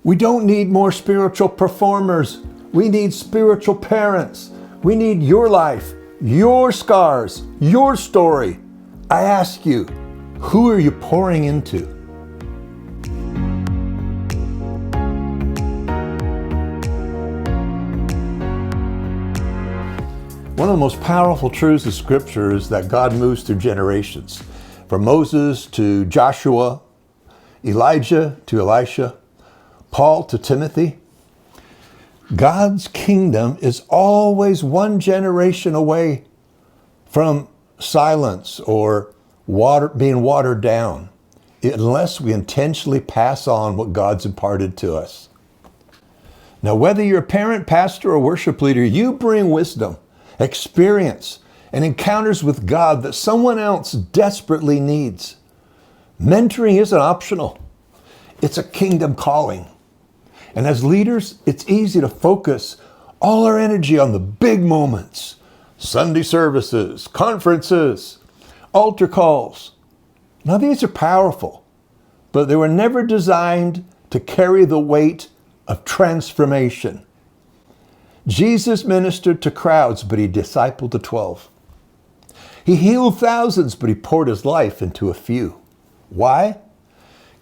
We don't need more spiritual performers. We need spiritual parents. We need your life, your scars, your story. I ask you, who are you pouring into? One of the most powerful truths of Scripture is that God moves through generations. From Moses to Joshua, Elijah to Elisha, Paul to Timothy. God's kingdom is always one generation away from silence or being watered down, unless we intentionally pass on what God's imparted to us. Now, whether you're a parent, pastor, or worship leader, you bring wisdom, experience, and encounters with God that someone else desperately needs. Mentoring isn't optional. It's a kingdom calling. And as leaders, it's easy to focus all our energy on the big moments, Sunday services, conferences, altar calls. Now, these are powerful, but they were never designed to carry the weight of transformation. Jesus ministered to crowds, but he discipled the 12. He healed thousands, but he poured his life into a few. Why?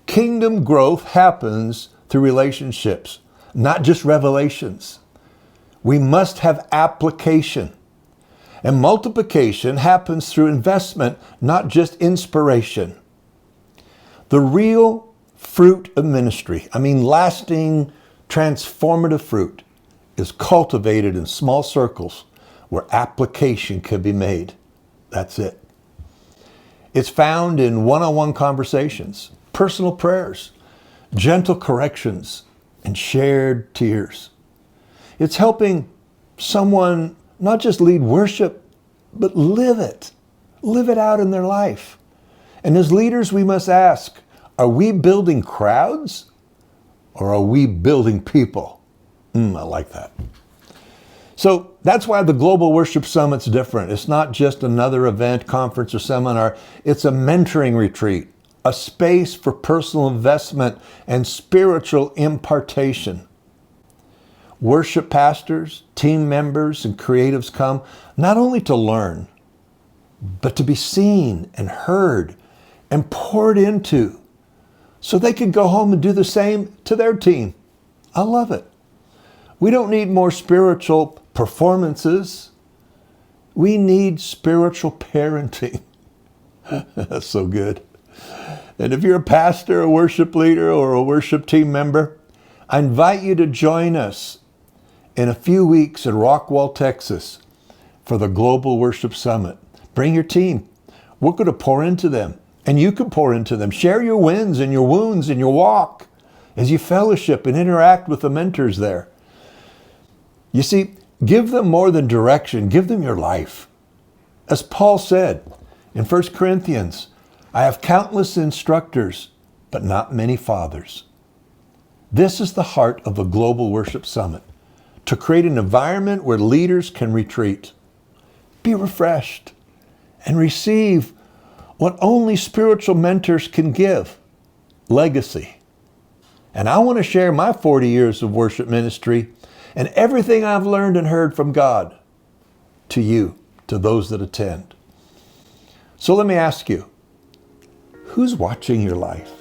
Kingdom growth happens through relationships, not just revelations. We must have application. And multiplication happens through investment, not just inspiration. The real fruit of ministry, lasting, transformative fruit, is cultivated in small circles where application can be made. That's it. It's found in one-on-one conversations, personal prayers, gentle corrections, and shared tears. It's helping someone not just lead worship, but live it out in their life. And as leaders, we must ask, are we building crowds or are we building people? I like that. So that's why the Global Worship Summit's different. It's not just another event, conference, or seminar. It's a mentoring retreat, a space for personal investment and spiritual impartation. Worship pastors, team members, and creatives come not only to learn, but to be seen and heard and poured into so they can go home and do the same to their team. I love it. We don't need more spiritual performances. We need spiritual parenting. That's so good. And if you're a pastor, a worship leader, or a worship team member, I invite you to join us in a few weeks in Rockwall, Texas for the Global Worship Summit. Bring your team. We're going to pour into them, and you can pour into them. Share your wins and your wounds and your walk as you fellowship and interact with the mentors there. You see, give them more than direction. Give them your life. As Paul said in 1 Corinthians, I have countless instructors, but not many fathers. This is the heart of the Global Worship Summit, to create an environment where leaders can retreat, be refreshed, and receive what only spiritual mentors can give, legacy. And I want to share my 40 years of worship ministry and everything I've learned and heard from God to you, to those that attend. So let me ask you, who's watching your life?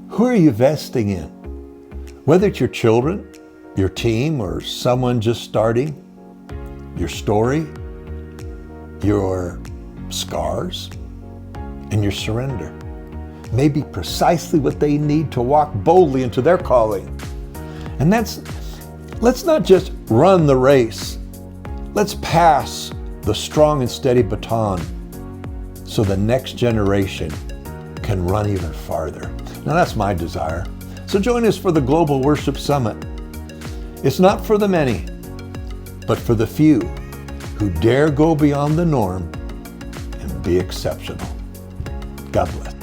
Who are you investing in? Whether it's your children, your team, or someone just starting, your story, your scars, and your surrender may be precisely what they need to walk boldly into their calling. And let's not just run the race. Let's pass the strong and steady baton so the next generation can run even farther. Now that's my desire. So join us for the Global Worship Summit. It's not for the many, but for the few who dare go beyond the norm and be exceptional. God bless.